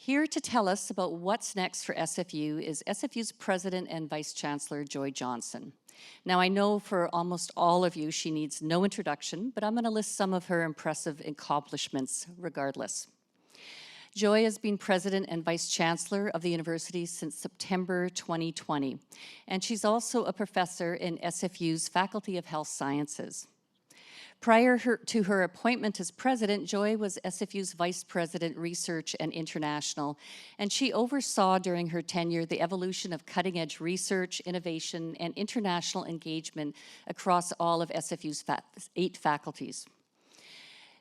Here to tell us about what's next for SFU is SFU's President and Vice Chancellor, Joy Johnson. Now, I know for almost all of you, she needs no introduction, but I'm going to list some of her impressive accomplishments regardless. Joy has been President and Vice Chancellor of the university since September 2020, and she's also a professor in SFU's Faculty of Health Sciences. Prior to her appointment as president, Joy was SFU's Vice President, Research and International, and she oversaw during her tenure the evolution of cutting-edge research, innovation, and international engagement across all of SFU's 8 faculties.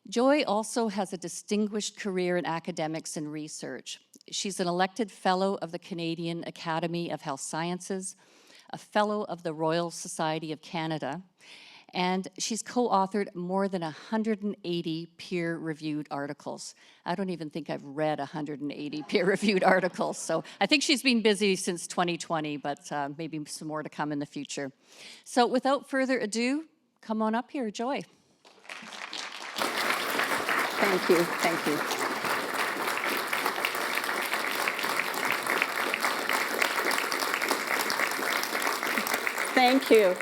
Joy also has a distinguished career in academics and research. She's an elected Fellow of the Canadian Academy of Health Sciences, a Fellow of the Royal Society of Canada, and she's co-authored more than 180 peer-reviewed articles. I don't even think I've read 180 peer-reviewed articles, so I think she's been busy since 2020, but maybe some more to come in the future. So without further ado, come on up here, Joy. Thank you, thank you. Thank you.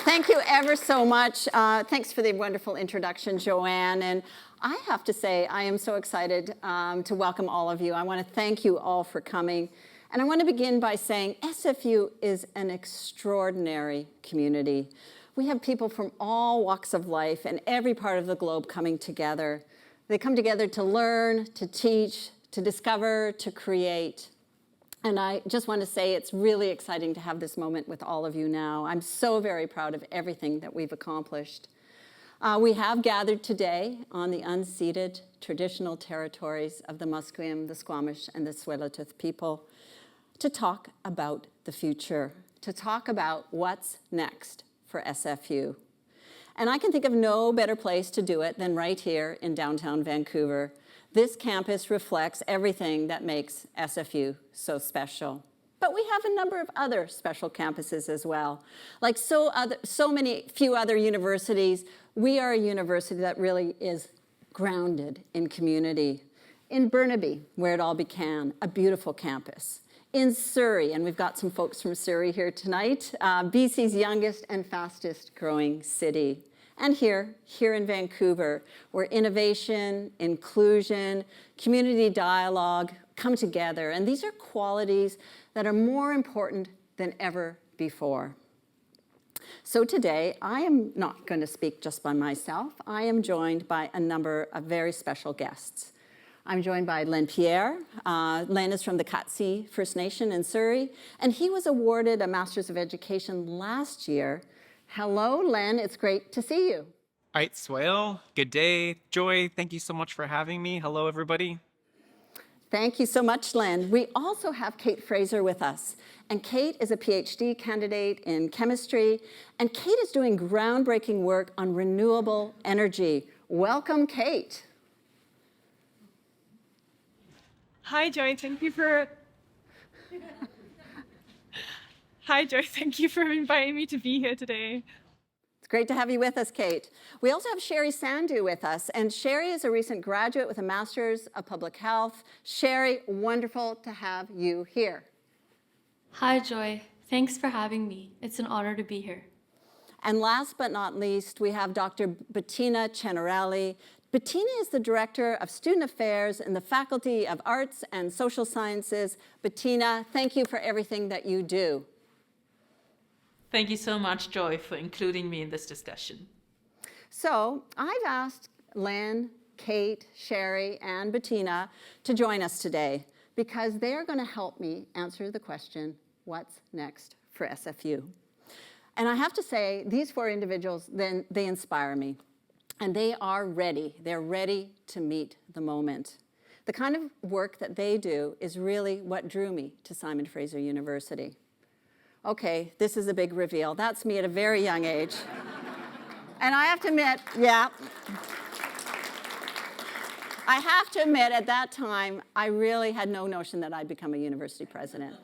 Thank you ever so much. Thanks for the wonderful introduction, Joanne. And I have to say, I am so excited to welcome all of you. I want to thank you all for coming. And I want to begin by saying SFU is an extraordinary community. We have people from all walks of life and every part of the globe coming together. They come together to learn, to teach, to discover, to create. And I just want to say it's really exciting to have this moment with all of you now. I'm so very proud of everything that we've accomplished. We have gathered today on the unceded traditional territories of the Musqueam, the Squamish, and the Tsleil-Waututh people to talk about the future, to talk about what's next for SFU. And I can think of no better place to do it than right here in downtown Vancouver. This campus reflects everything that makes SFU so special. But we have a number of other special campuses as well. Like few other universities, we are a university that really is grounded in community. In Burnaby, where it all began, a beautiful campus. In Surrey, and we've got some folks from Surrey here tonight, BC's youngest and fastest growing city. And here in Vancouver, where innovation, inclusion, community dialogue come together. And these are qualities that are more important than ever before. So today, I am not going to speak just by myself. I am joined by a number of very special guests. I'm joined by Len Pierre. Len is from the Katsi First Nation in Surrey, and he was awarded a Master's of Education last year. Hello, Len. It's great to see you. All right, Swale. Good day. Joy, thank you so much for having me. Hello, everybody. Thank you so much, Len. We also have Kate Fraser with us. And Kate is a PhD candidate in chemistry. And Kate is doing groundbreaking work on renewable energy. Welcome, Kate. Hi, Joy. Thank you for... Hi, Joy. Thank you for inviting me to be here today. It's great to have you with us, Kate. We also have Sherry Sandhu with us, and Sherry is a recent graduate with a Master's of Public Health. Sherry, wonderful to have you here. Hi, Joy. Thanks for having me. It's an honor to be here. And last but not least, we have Dr. Bettina Cennarelli. Bettina is the Director of Student Affairs in the Faculty of Arts and Social Sciences. Bettina, thank you for everything that you do. Thank you so much, Joy, for including me in this discussion. So I've asked Len, Kate, Sherry, and Bettina to join us today because they're going to help me answer the question, what's next for SFU? And I have to say, these 4 individuals, they inspire me. And they are ready. They're ready to meet the moment. The kind of work that they do is really what drew me to Simon Fraser University. Okay, this is a big reveal. That's me at a very young age. And I have to admit, at that time, I really had no notion that I'd become a university president.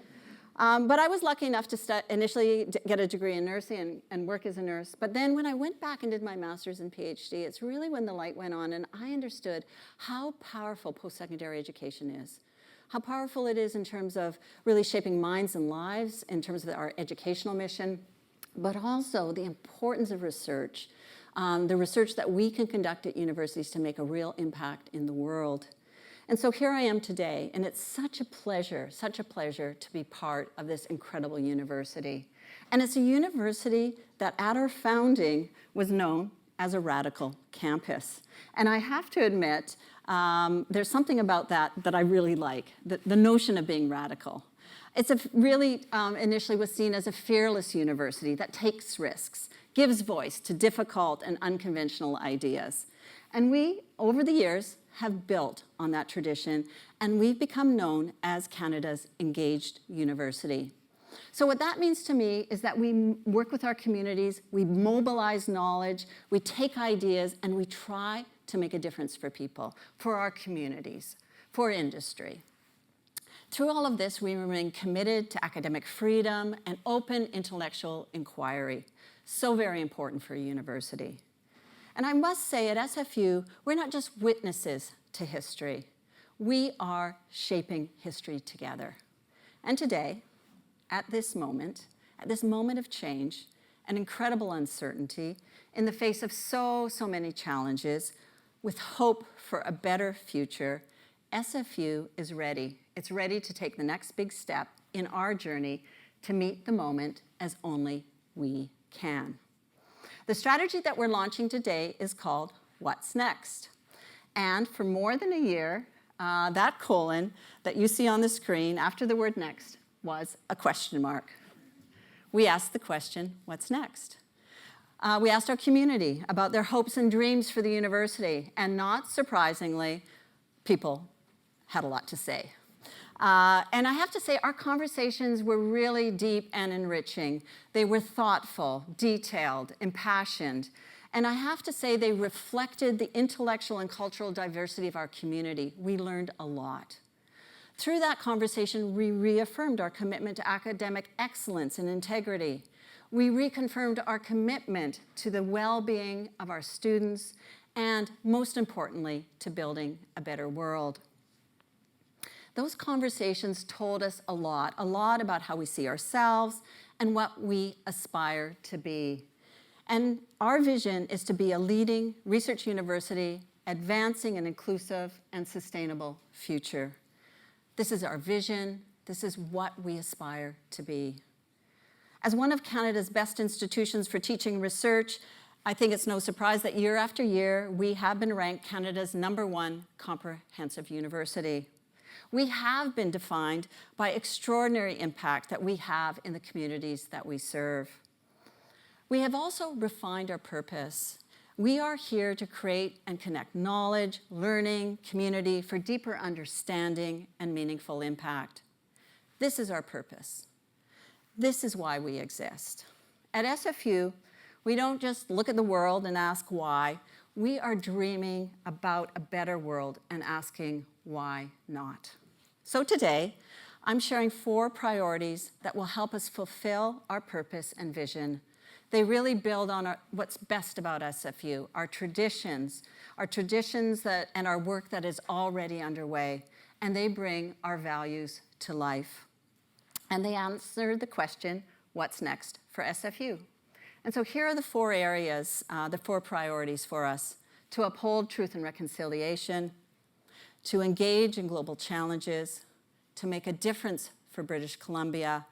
But I was lucky enough to initially get a degree in nursing and work as a nurse. But then when I went back and did my master's and PhD, it's really when the light went on and I understood how powerful post-secondary education is. how powerful it is in terms of really shaping minds and lives, in terms of our educational mission, but also the importance of research, the research that we can conduct at universities to make a real impact in the world. And so here I am today, and it's such a pleasure to be part of this incredible university. And it's a university that at our founding was known as a radical campus. And I have to admit, there's something about that that I really like, the notion of being radical. It's really initially was seen as a fearless university that takes risks, gives voice to difficult and unconventional ideas. And we, over the years, have built on that tradition, and we've become known as Canada's engaged university. So what that means to me is that we work with our communities, we mobilize knowledge, we take ideas, and we try to make a difference for people, for our communities, for industry. Through all of this, we remain committed to academic freedom and open intellectual inquiry. So very important for a university. And I must say, at SFU, we're not just witnesses to history. We are shaping history together. And today, at this moment of change and incredible uncertainty, in the face of so many challenges, with hope for a better future, SFU is ready. It's ready to take the next big step in our journey to meet the moment as only we can. The strategy that we're launching today is called What's Next? And for more than a year, that colon that you see on the screen after the word next was a question mark. We asked the question, what's next? We asked our community about their hopes and dreams for the university, and not surprisingly, people had a lot to say. And I have to say, our conversations were really deep and enriching. They were thoughtful, detailed, impassioned. And I have to say, they reflected the intellectual and cultural diversity of our community. We learned a lot. Through that conversation, we reaffirmed our commitment to academic excellence and integrity. We reconfirmed our commitment to the well-being of our students, and most importantly, to building a better world. Those conversations told us a lot about how we see ourselves and what we aspire to be. And our vision is to be a leading research university advancing an inclusive and sustainable future. This is our vision. This is what we aspire to be. As one of Canada's best institutions for teaching and research, I think it's no surprise that year after year, we have been ranked Canada's #1 comprehensive university. We have been defined by extraordinary impact that we have in the communities that we serve. We have also refined our purpose. We are here to create and connect knowledge, learning, community for deeper understanding and meaningful impact. This is our purpose. This is why we exist. At SFU, we don't just look at the world and ask why. We are dreaming about a better world and asking why not. So today, I'm sharing 4 priorities that will help us fulfill our purpose and vision. They really build on what's best about SFU, our traditions and our work that is already underway, and they bring our values to life. And they answer the question, what's next for SFU? And so here are the 4 areas, the 4 priorities for us: to uphold truth and reconciliation, to engage in global challenges, to make a difference for British Columbia,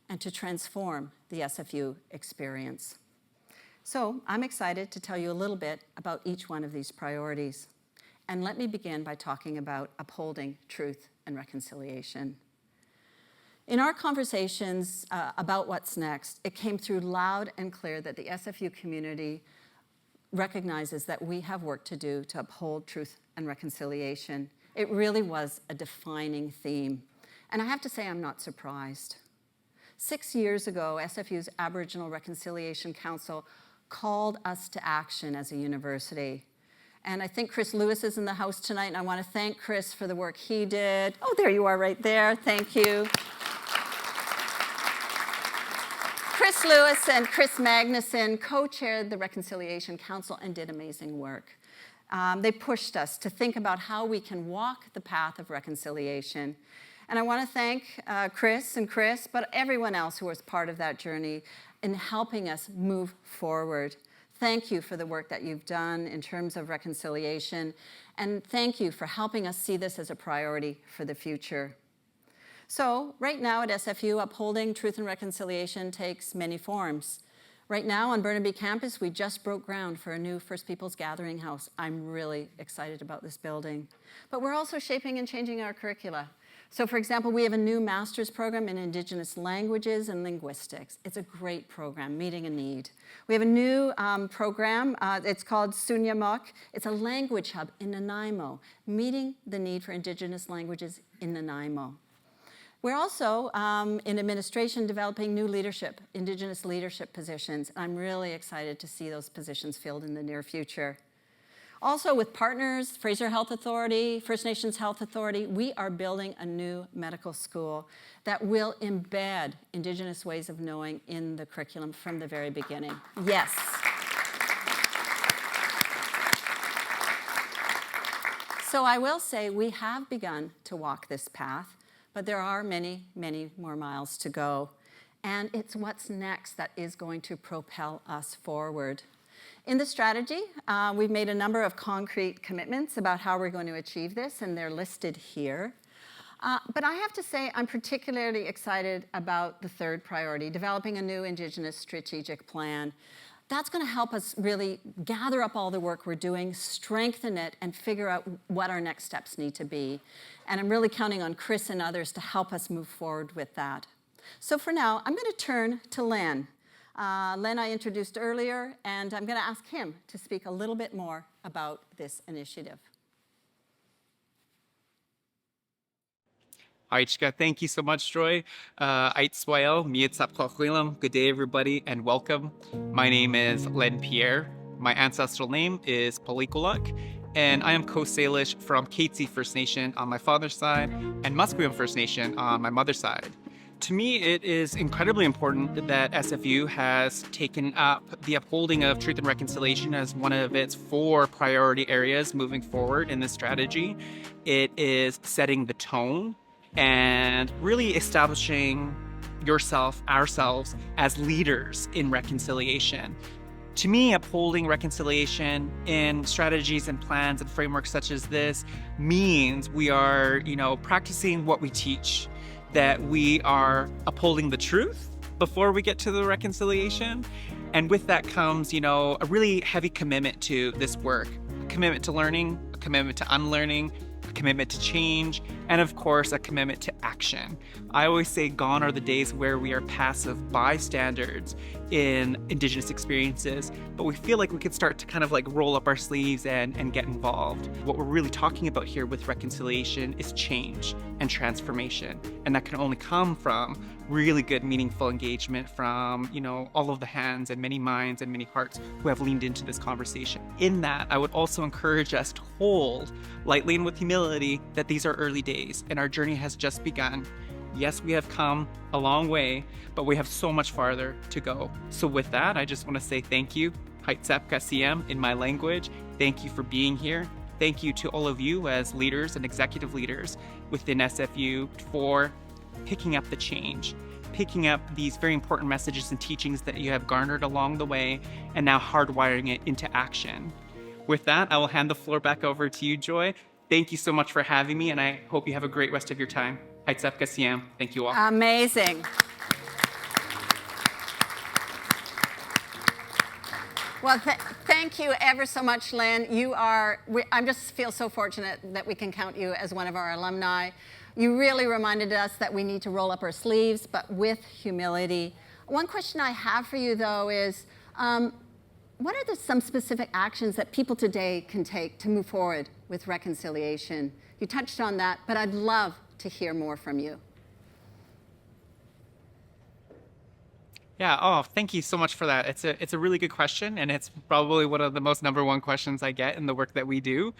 and to transform the SFU experience. So I'm excited to tell you a little bit about each one of these priorities. And let me begin by talking about upholding truth and reconciliation. In our conversations about what's next, it came through loud and clear that the SFU community recognizes that we have work to do to uphold truth and reconciliation. It really was a defining theme. And I have to say, I'm not surprised. 6 years ago, SFU's Aboriginal Reconciliation Council called us to action as a university. And I think Chris Lewis is in the house tonight, and I want to thank Chris for the work he did. Oh, there you are right there. Thank you. Chris Lewis and Chris Magnuson co-chaired the Reconciliation Council and did amazing work. They pushed us to think about how we can walk the path of reconciliation. And I want to thank Chris, but everyone else who was part of that journey in helping us move forward. Thank you for the work that you've done in terms of reconciliation, and thank you for helping us see this as a priority for the future. So right now at SFU, upholding truth and reconciliation takes many forms. Right now on Burnaby campus, we just broke ground for a new First Peoples Gathering House. I'm really excited about this building. But we're also shaping and changing our curricula. So for example, we have a new master's program in Indigenous languages and linguistics. It's a great program, meeting a need. We have a new program, it's called Sunyamuk. It's a language hub in Nanaimo, meeting the need for Indigenous languages in Nanaimo. We're also in administration developing new leadership, Indigenous leadership positions. I'm really excited to see those positions filled in the near future. Also with partners, Fraser Health Authority, First Nations Health Authority, we are building a new medical school that will embed Indigenous ways of knowing in the curriculum from the very beginning. Yes. So I will say we have begun to walk this path, but there are many, many more miles to go. And it's what's next that is going to propel us forward. In the strategy, we've made a number of concrete commitments about how we're going to achieve this, and they're listed here. But I have to say, I'm particularly excited about the third priority, developing a new Indigenous strategic plan. That's going to help us really gather up all the work we're doing, strengthen it, and figure out what our next steps need to be. And I'm really counting on Chris and others to help us move forward with that. So for now, I'm going to turn to Len. Len I introduced earlier, and I'm going to ask him to speak a little bit more about this initiative. Aichka, thank you so much, Joy. Aitswael, Mietsapkwachilam. Good day, everybody, and welcome. My name is Len Pierre. My ancestral name is Palikulak, and I am Coast Salish from Katzie First Nation on my father's side and Musqueam First Nation on my mother's side. To me, it is incredibly important that SFU has taken up the upholding of truth and reconciliation as one of its 4 priority areas moving forward in this strategy. It is setting the tone and really establishing ourselves as leaders in reconciliation. To me, upholding reconciliation in strategies and plans and frameworks such as this means we are, practicing what we teach, that we are upholding the truth before we get to the reconciliation. And with that comes, a really heavy commitment to this work, a commitment to learning, a commitment to unlearning, a commitment to change, and of course, a commitment to action. I always say gone are the days where we are passive bystanders in Indigenous experiences, but we feel like we could start to kind of like roll up our sleeves and get involved. What we're really talking about here with reconciliation is change and transformation, and that can only come from really good, meaningful engagement from, all of the hands and many minds and many hearts who have leaned into this conversation. In that, I would also encourage us to hold lightly and with humility that these are early days and our journey has just begun. Yes, we have come a long way, but we have so much farther to go. So with that, I just want to say thank you, Haitsepka CM in my language. Thank you for being here. Thank you to all of you as leaders and executive leaders within SFU for picking up the change, picking up these very important messages and teachings that you have garnered along the way and now hardwiring it into action. With that, I will hand the floor back over to you, Joy. Thank you so much for having me, and I hope you have a great rest of your time. Haitsepka CM. Thank you all. Amazing. Well, thank you ever so much, Len. I just feel so fortunate that we can count you as one of our alumni. You really reminded us that we need to roll up our sleeves, but with humility. One question I have for you, though, is what are some specific actions that people today can take to move forward with reconciliation? You touched on that, but I'd love to hear more from you. Yeah. Oh, thank you so much for that. It's a really good question, and it's probably one of the most number one questions I get in the work that we do.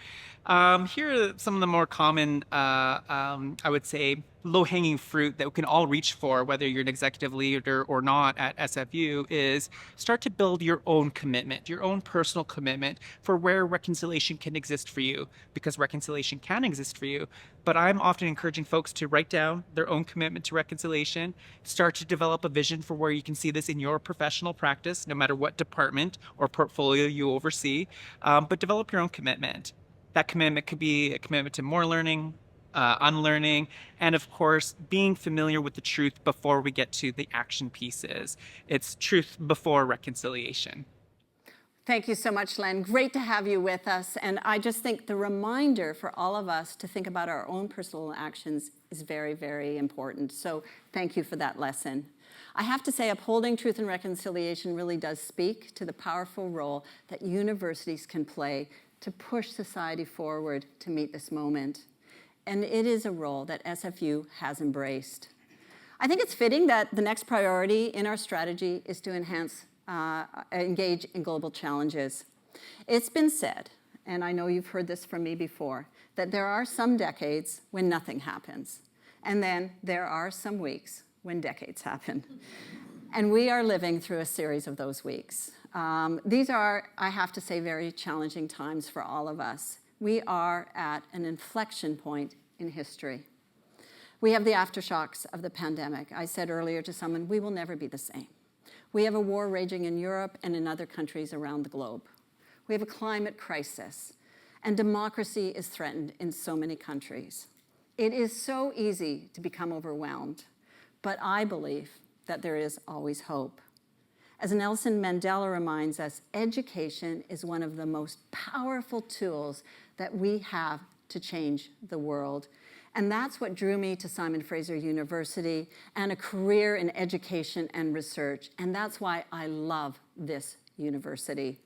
Here are some of the more common, I would say, low-hanging fruit that we can all reach for, whether you're an executive leader or not at SFU, is start to build your own commitment, your own personal commitment for where reconciliation can exist for you, because reconciliation can exist for you. But I'm often encouraging folks to write down their own commitment to reconciliation, start to develop a vision for where you can see this in your professional practice, no matter what department or portfolio you oversee, but develop your own commitment. That commitment could be a commitment to more learning, unlearning, and of course, being familiar with the truth before we get to the action pieces. It's truth before reconciliation. Thank you so much, Len. Great to have you with us. And I just think the reminder for all of us to think about our own personal actions is very, very important. So thank you for that lesson. I have to say, upholding truth and reconciliation really does speak to the powerful role that universities can play to push society forward to meet this moment. And it is a role that SFU has embraced. I think it's fitting that the next priority in our strategy is to engage in global challenges. It's been said, and I know you've heard this from me before, that there are some decades when nothing happens, and then there are some weeks when decades happen. And we are living through a series of those weeks. These are, I have to say, very challenging times for all of us. We are at an inflection point in history. We have the aftershocks of the pandemic. I said earlier to someone, we will never be the same. We have a war raging in Europe and in other countries around the globe. We have a climate crisis, and democracy is threatened in so many countries. It is so easy to become overwhelmed, but I believe that there is always hope. As Nelson Mandela reminds us, education is one of the most powerful tools that we have to change the world. And that's what drew me to Fraser University and a career in education and research. And that's why I love this university.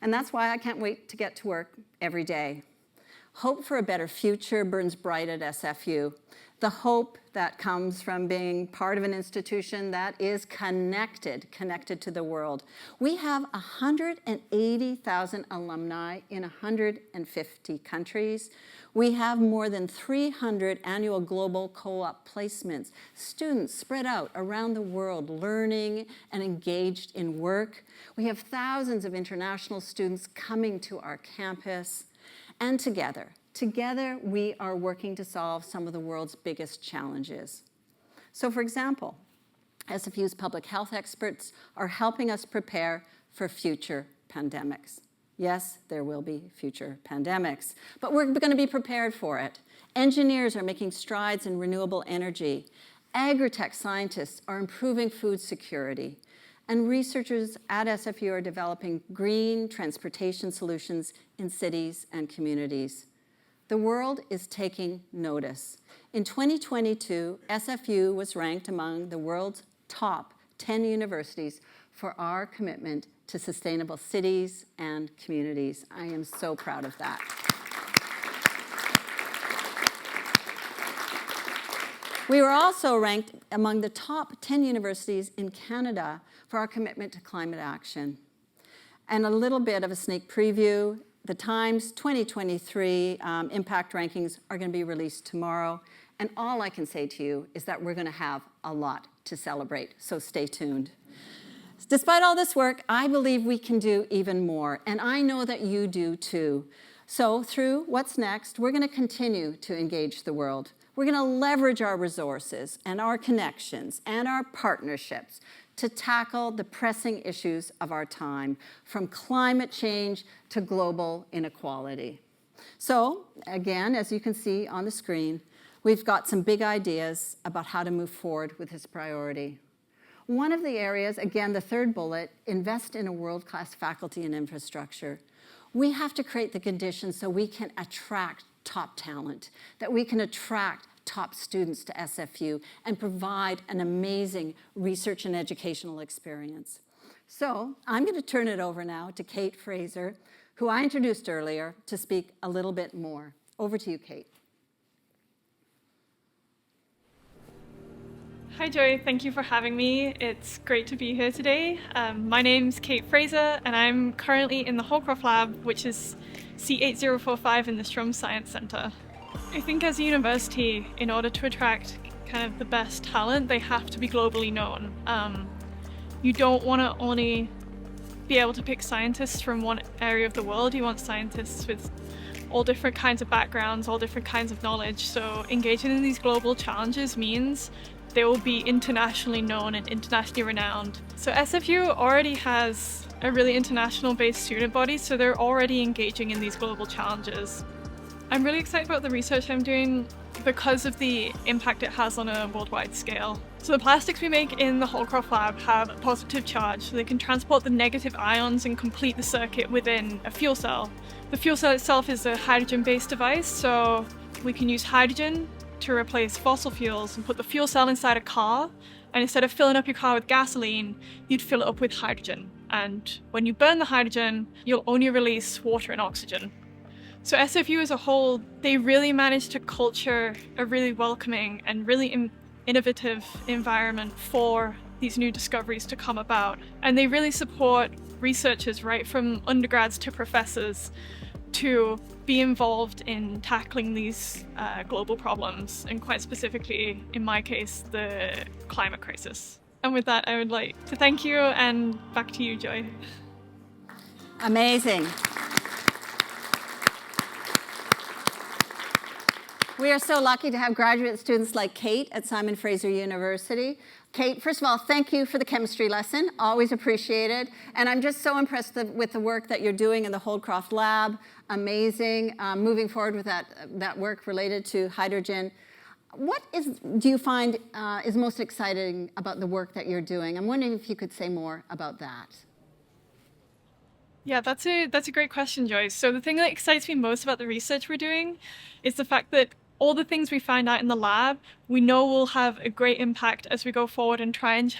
And that's why I can't wait to get to work every day. Hope for a better future burns bright at SFU. The hope that comes from being part of an institution that is connected to the world. We have 180,000 alumni in 150 countries. We have more than 300 annual global co-op placements, students spread out around the world learning and engaged in work. We have thousands of international students coming to our campus. And together we are working to solve some of the world's biggest challenges. So for example, SFU's public health experts are helping us prepare for future pandemics. Yes, there will be future pandemics, but we're going to be prepared for it. Engineers are making strides in renewable energy. Agri-tech scientists are improving food security. And researchers at SFU are developing green transportation solutions in cities and communities. The world is taking notice. In 2022, SFU was ranked among the world's top 10 universities for our commitment to sustainable cities and communities. I am so proud of that. We were also ranked among the top 10 universities in Canada for our commitment to climate action. And a little bit of a sneak preview, the Times 2023 impact rankings are going to be released tomorrow. And all I can say to you is that we're going to have a lot to celebrate, so stay tuned. Despite all this work, I believe we can do even more, and I know that you do too. So through What's Next, we're going to continue to engage the world. We're going to leverage our resources and our connections and our partnerships to tackle the pressing issues of our time, from climate change to global inequality. So again, as you can see on the screen, we've got some big ideas about how to move forward with this priority. One of the areas, again, the third bullet, invest in a world-class faculty and infrastructure. We have to create the conditions so we can attract top talent, that we can attract top students to SFU and provide an amazing research and educational experience. So I'm going to turn it over now to Kate Fraser, who I introduced earlier, to speak a little bit more. Over to you, Kate. Hi Joy, thank you for having me. It's great to be here today. My name's Kate Fraser and I'm currently in the Holcroft Lab, which is C8045 in the Strom Science Centre. I think as a university, in order to attract kind of the best talent, they have to be globally known. You don't want to only be able to pick scientists from one area of the world, you want scientists with all different kinds of backgrounds, all different kinds of knowledge. So engaging in these global challenges means they will be internationally known and internationally renowned. So SFU already has a really international based student body, so they're already engaging in these global challenges. I'm really excited about the research I'm doing because of the impact it has on a worldwide scale. So the plastics we make in the Holcroft Lab have a positive charge, so they can transport the negative ions and complete the circuit within a fuel cell. The fuel cell itself is a hydrogen-based device, so we can use hydrogen to replace fossil fuels and put the fuel cell inside a car, and instead of filling up your car with gasoline, you'd fill it up with hydrogen. And when you burn the hydrogen, you'll only release water and oxygen. So SFU as a whole, they really managed to culture a really welcoming and really innovative environment for these new discoveries to come about. And they really support researchers right from undergrads to professors to be involved in tackling these global problems, and quite specifically, in my case, the climate crisis. And with that, I would like to thank you, and back to you, Joy. Amazing. We are so lucky to have graduate students like Kate at Simon Fraser University. Kate, first of all, thank you for the chemistry lesson. Always appreciated. And I'm just so impressed with the work that you're doing in the Holcroft Lab. Amazing. Moving forward with that work related to hydrogen. What do you find is most exciting about the work that you're doing? I'm wondering if you could say more about that. Yeah, that's a great question, Joyce. So the thing that excites me most about the research we're doing is the fact that all the things we find out in the lab, we know will have a great impact as we go forward and try and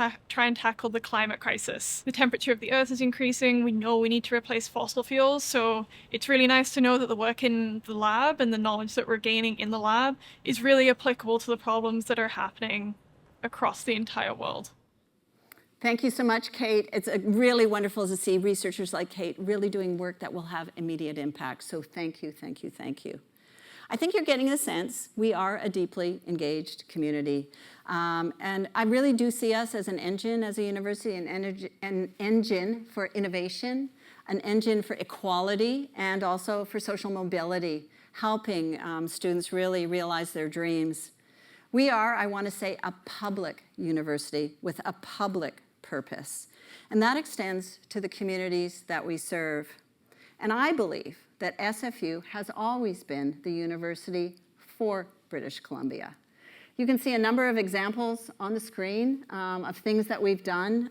tackle the climate crisis. The temperature of the Earth is increasing. We know we need to replace fossil fuels. So it's really nice to know that the work in the lab and the knowledge that we're gaining in the lab is really applicable to the problems that are happening across the entire world. Thank you so much, Kate. It's really wonderful to see researchers like Kate really doing work that will have immediate impact. So thank you, thank you, thank you. I think you're getting the sense we are a deeply engaged community. And I really do see us as an engine, as a university, an engine for innovation, an engine for equality, and also for social mobility, helping students really realize their dreams. We are, I want to say, a public university with a public purpose. And that extends to the communities that we serve. And I believe that SFU has always been the university for British Columbia. You can see a number of examples on the screen of things that we've done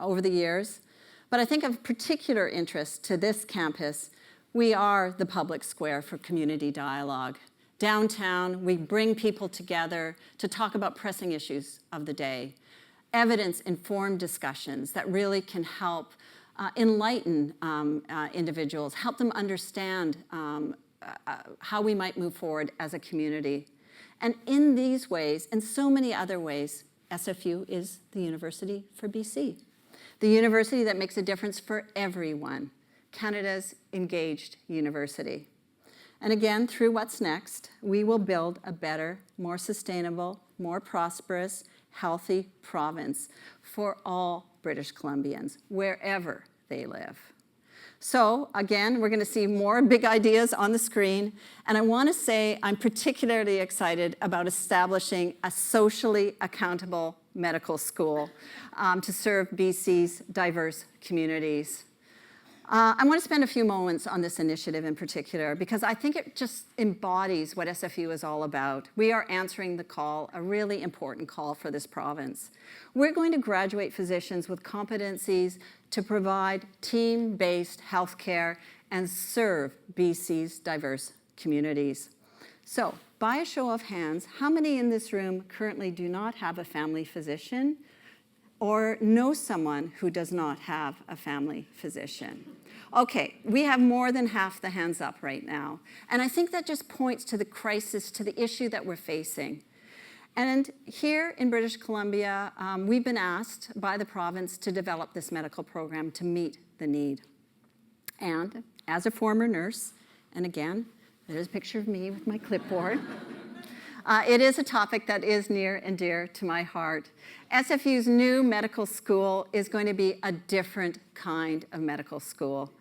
over the years. But I think of particular interest to this campus, we are the public square for community dialogue. Downtown, we bring people together to talk about pressing issues of the day. Evidence-informed discussions that really can help enlighten individuals, help them understand how we might move forward as a community. And in these ways, and so many other ways, SFU is the university for BC. The university that makes a difference for everyone. Canada's engaged university. And again, through What's Next, we will build a better, more sustainable, more prosperous, healthy province for all British Columbians, wherever they live. So again, we're going to see more big ideas on the screen. And I want to say I'm particularly excited about establishing a socially accountable medical school to serve BC's diverse communities. I want to spend a few moments on this initiative in particular because I think it just embodies what SFU is all about. We are answering the call, a really important call for this province. We're going to graduate physicians with competencies to provide team-based healthcare and serve BC's diverse communities. So, by a show of hands, how many in this room currently do not have a family physician or know someone who does not have a family physician? Okay, we have more than half the hands up right now. And I think that just points to the crisis, to the issue that we're facing. And here in British Columbia, we've been asked by the province to develop this medical program to meet the need. And as a former nurse, and again, there's a picture of me with my clipboard, it is a topic that is near and dear to my heart. SFU's new medical school is going to be a different kind of medical school.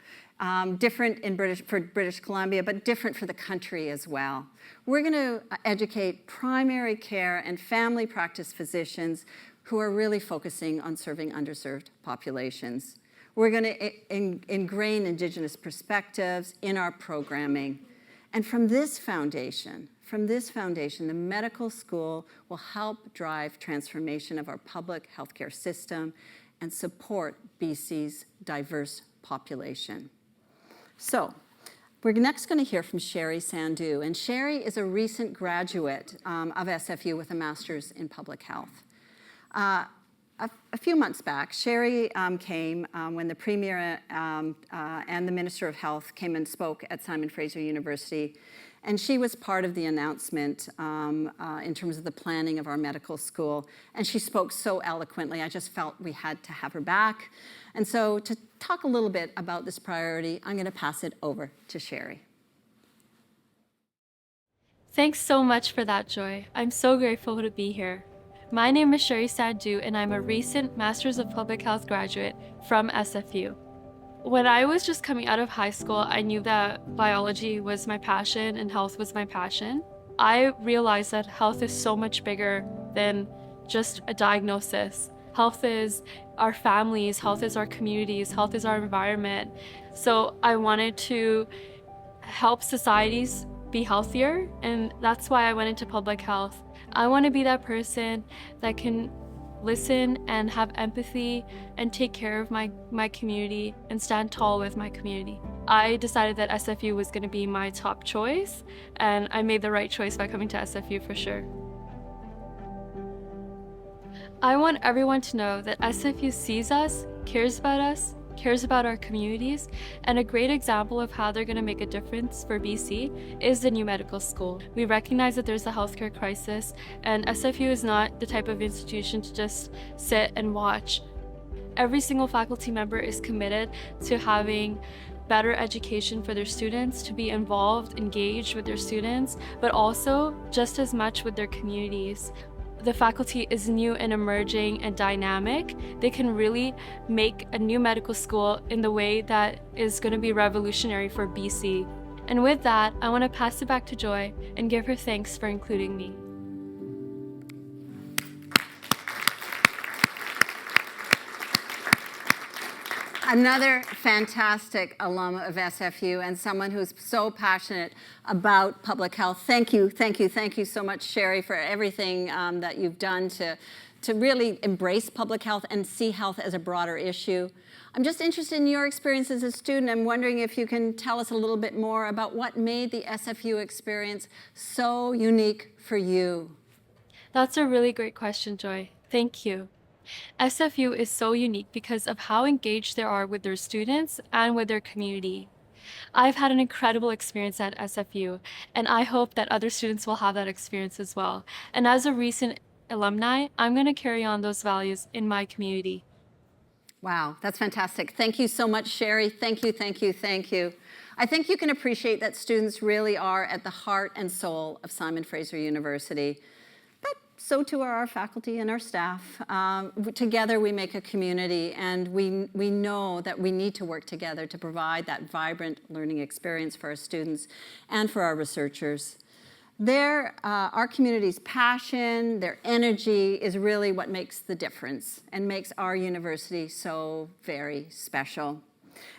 Different for British Columbia, but different for the country as well. We're going to educate primary care and family practice physicians who are really focusing on serving underserved populations. We're going to ingrain Indigenous perspectives in our programming. And from this foundation, the medical school will help drive transformation of our public healthcare system and support BC's diverse population. So, we're next going to hear from Sherry Sandhu, and Sherry is a recent graduate of SFU with a master's in public health. A few months back, Sherry came when the Premier and the Minister of Health came and spoke at Simon Fraser University, and she was part of the announcement in terms of the planning of our medical school, and she spoke so eloquently. I just felt we had to have her back. And so to talk a little bit about this priority, I'm going to pass it over to Sherry. Thanks so much for that, Joy. I'm so grateful to be here. My name is Sherry Sandhu, and I'm a recent Master's of Public Health graduate from SFU. When I was just coming out of high school, I knew that biology was my passion and health was my passion. I realized that health is so much bigger than just a diagnosis. Health is our families, health is our communities, health is our environment. So I wanted to help societies be healthier, and that's why I went into public health. I want to be that person that can listen and have empathy and take care of my community and stand tall with my community. I decided that SFU was going to be my top choice, and I made the right choice by coming to SFU for sure. I want everyone to know that SFU sees us, cares about our communities, and a great example of how they're going to make a difference for BC is the new medical school. We recognize that there's a healthcare crisis, and SFU is not the type of institution to just sit and watch. Every single faculty member is committed to having better education for their students, to be involved, engaged with their students, but also just as much with their communities. The faculty is new and emerging and dynamic. They can really make a new medical school in the way that is going to be revolutionary for BC. And with that, I want to pass it back to Joy and give her thanks for including me. Another fantastic alum of SFU and someone who's so passionate about public health. Thank you so much, Sherry, for everything that you've done to really embrace public health and see health as a broader issue. I'm just interested in your experience as a student. I'm wondering if you can tell us a little bit more about what made the SFU experience so unique for you. That's a really great question, Joy. Thank you. SFU is so unique because of how engaged they are with their students and with their community. I've had an incredible experience at SFU, and I hope that other students will have that experience as well. And as a recent alumni, I'm going to carry on those values in my community. Wow, that's fantastic. Thank you so much, Sherry. Thank you. I think you can appreciate that students really are at the heart and soul of Simon Fraser University. So too are our faculty and our staff. Together we make a community, and we know that we need to work together to provide that vibrant learning experience for our students and for our researchers. Our community's passion, their energy is really what makes the difference and makes our university so very special.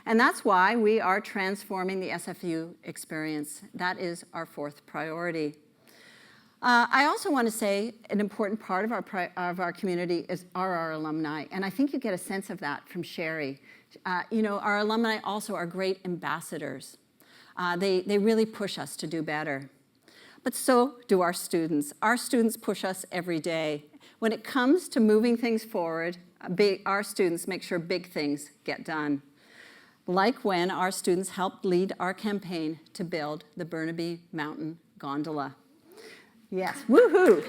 And that's why we are transforming the SFU experience. That is our fourth priority. I also want to say an important part of our community are our alumni, and I think you get a sense of that from Sherry. Our alumni also are great ambassadors. They really push us to do better. But so do our students. Our students push us every day. When it comes to moving things forward, our students make sure big things get done. Like when our students helped lead our campaign to build the Burnaby Mountain Gondola. Yes, woohoo!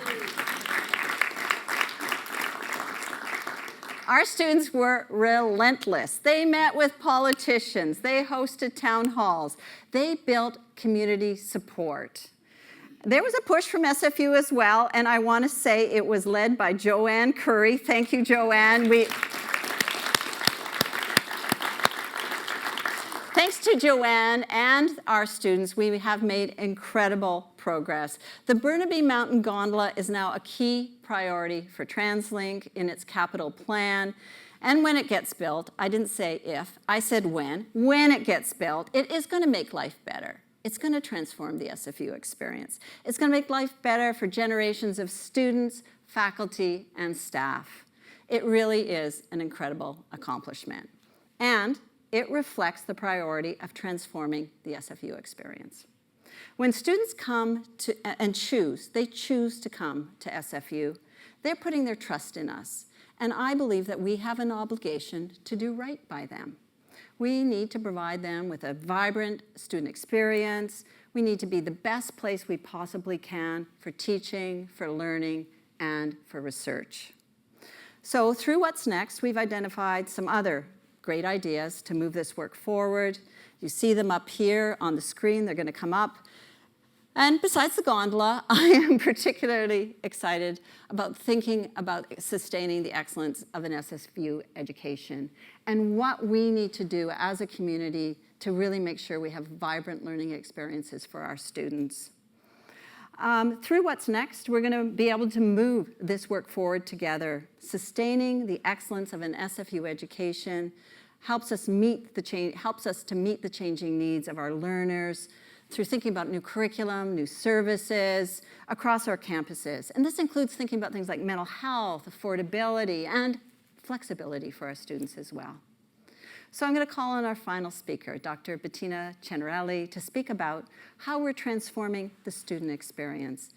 Our students were relentless. They met with politicians. They hosted town halls. They built community support. There was a push from SFU as well, and I want to say it was led by Joanne Curry. Thank you, Joanne. Thanks to Joanne and our students, we have made incredible progress. The Burnaby Mountain Gondola is now a key priority for TransLink in its capital plan. And when it gets built, I didn't say if, I said when it gets built, it is going to make life better. It's going to transform the SFU experience. It's going to make life better for generations of students, faculty, and staff. It really is an incredible accomplishment. And it reflects the priority of transforming the SFU experience. When students come to and choose to come to SFU, they're putting their trust in us. And I believe that we have an obligation to do right by them. We need to provide them with a vibrant student experience. We need to be the best place we possibly can for teaching, for learning, and for research. So through What's Next, we've identified some other great ideas to move this work forward. You see them up here on the screen. They're going to come up. And besides the gondola, I am particularly excited about thinking about sustaining the excellence of an SFU education and what we need to do as a community to really make sure we have vibrant learning experiences for our students. Through What's Next, we're going to be able to move this work forward together. Sustaining the excellence of an SFU education helps us to meet the changing needs of our learners through thinking about new curriculum, new services across our campuses. And this includes thinking about things like mental health, affordability, and flexibility for our students as well. So I'm going to call on our final speaker, Dr. Bettina Cennarelli, to speak about how we're transforming the student experience.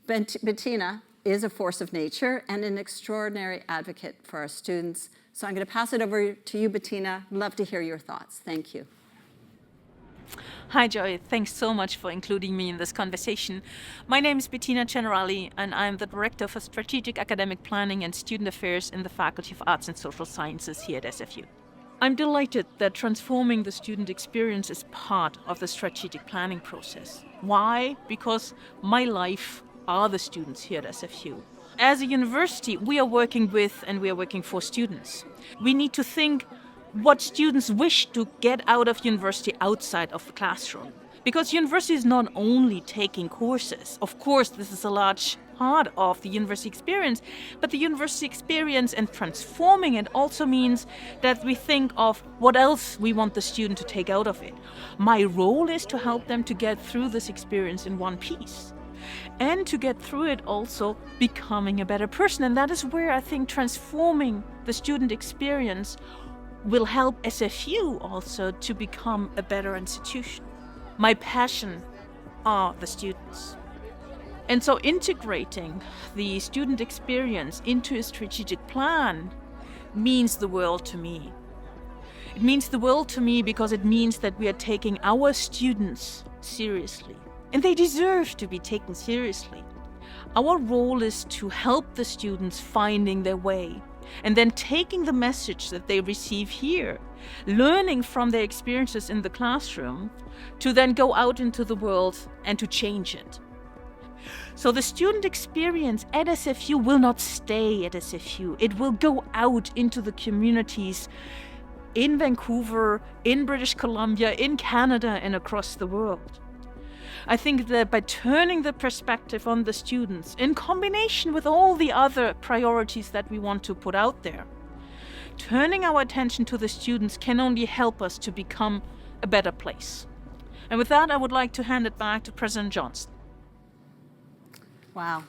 Bettina is a force of nature and an extraordinary advocate for our students. So I'm going to pass it over to you, Bettina. I'd love to hear your thoughts. Thank you. Hi, Joy. Thanks so much for including me in this conversation. My name is Bettina Cennarelli, and I'm the Director for Strategic Academic Planning and Student Affairs in the Faculty of Arts and Social Sciences here at SFU. I'm delighted that transforming the student experience is part of the strategic planning process. Why? Because my life are the students here at SFU. As a university, we are working with and we are working for students. We need to think what students wish to get out of university outside of the classroom. Because university is not only taking courses. Of course, this is a large part of the university experience, but the university experience and transforming it also means that we think of what else we want the student to take out of it. My role is to help them to get through this experience in one piece. And to get through it also becoming a better person. And that is where I think transforming the student experience will help SFU also to become a better institution. My passion are the students. And so integrating the student experience into a strategic plan means the world to me. It means the world to me because it means that we are taking our students seriously. And they deserve to be taken seriously. Our role is to help the students finding their way, and then taking the message that they receive here, learning from their experiences in the classroom, to then go out into the world and to change it. So the student experience at SFU will not stay at SFU. It will go out into the communities in Vancouver, in British Columbia, in Canada, and across the world. I think that by turning the perspective on the students in combination with all the other priorities that we want to put out there, turning our attention to the students can only help us to become a better place. And with that, I would like to hand it back to President Johnson. Wow.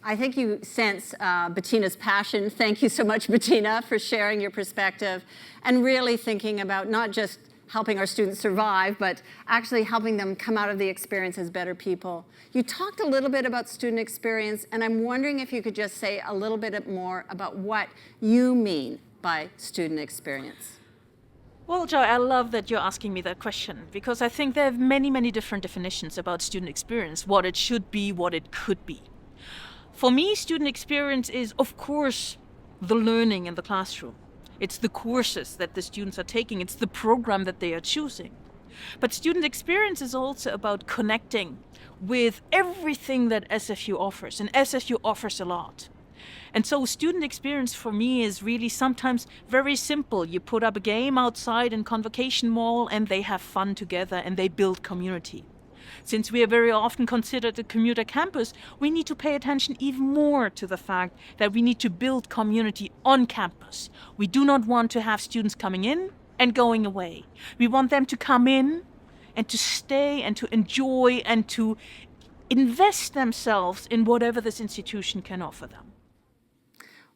I think you sense Bettina's passion. Thank you so much, Bettina, for sharing your perspective and really thinking about not just helping our students survive, but actually helping them come out of the experience as better people. You talked a little bit about student experience, and I'm wondering if you could just say a little bit more about what you mean by student experience. Well, Joy, I love that you're asking me that question because I think there are many, many different definitions about student experience, what it should be, what it could be. For me, student experience is, of course, the learning in the classroom. It's the courses that the students are taking. It's the program that they are choosing. But student experience is also about connecting with everything that SFU offers, and SFU offers a lot. And so student experience for me is really sometimes very simple. You put up a game outside in Convocation Mall and they have fun together and they build community. Since we are very often considered a commuter campus, we need to pay attention even more to the fact that we need to build community on campus. We do not want to have students coming in and going away. We want them to come in and to stay and to enjoy and to invest themselves in whatever this institution can offer them.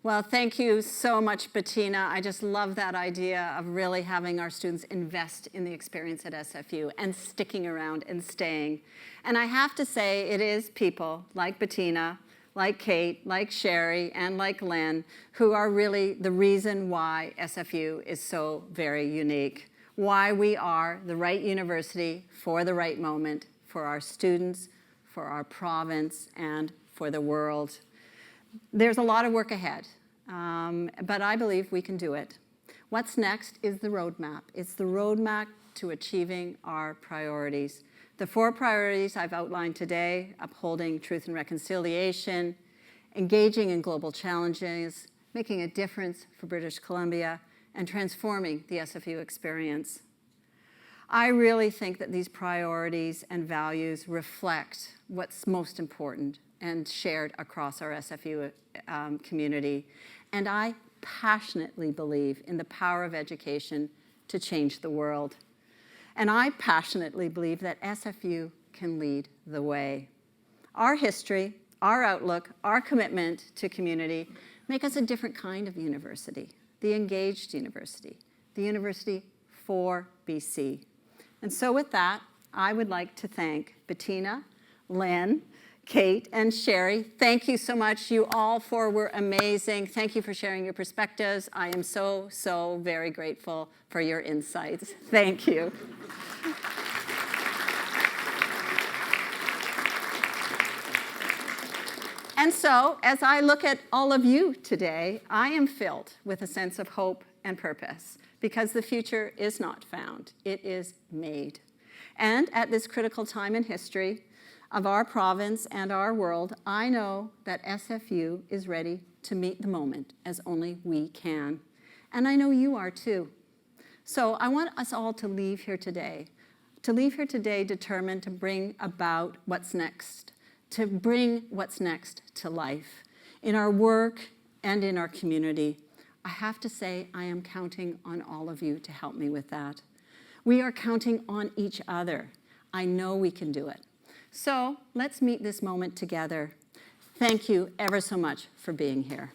Well, thank you so much, Bettina. I just love that idea of really having our students invest in the experience at SFU and sticking around and staying. And I have to say, it is people like Bettina, like Kate, like Sherry, and like Len, who are really the reason why SFU is so very unique, why we are the right university for the right moment for our students, for our province, and for the world. There's a lot of work ahead, but I believe we can do it. What's next is the roadmap. It's the roadmap to achieving our priorities. The 4 priorities I've outlined today: upholding truth and reconciliation, engaging in global challenges, making a difference for British Columbia, and transforming the SFU experience. I really think that these priorities and values reflect what's most important and shared across our SFU community. And I passionately believe in the power of education to change the world. And I passionately believe that SFU can lead the way. Our history, our outlook, our commitment to community make us a different kind of university, the engaged university, the university for BC. And so with that, I would like to thank Bettina, Len, Kate, and Sherry. Thank you so much. You all 4 were amazing. Thank you for sharing your perspectives. I am so, so very grateful for your insights. Thank you. And so, as I look at all of you today, I am filled with a sense of hope and purpose, because the future is not found, it is made. And at this critical time in history of our province and our world, I know that SFU is ready to meet the moment as only we can. And I know you are too. So I want us all to leave here today determined to bring about what's next, to bring what's next to life in our work and in our community. I have to say, I am counting on all of you to help me with that. We are counting on each other. I know we can do it. So let's meet this moment together. Thank you ever so much for being here.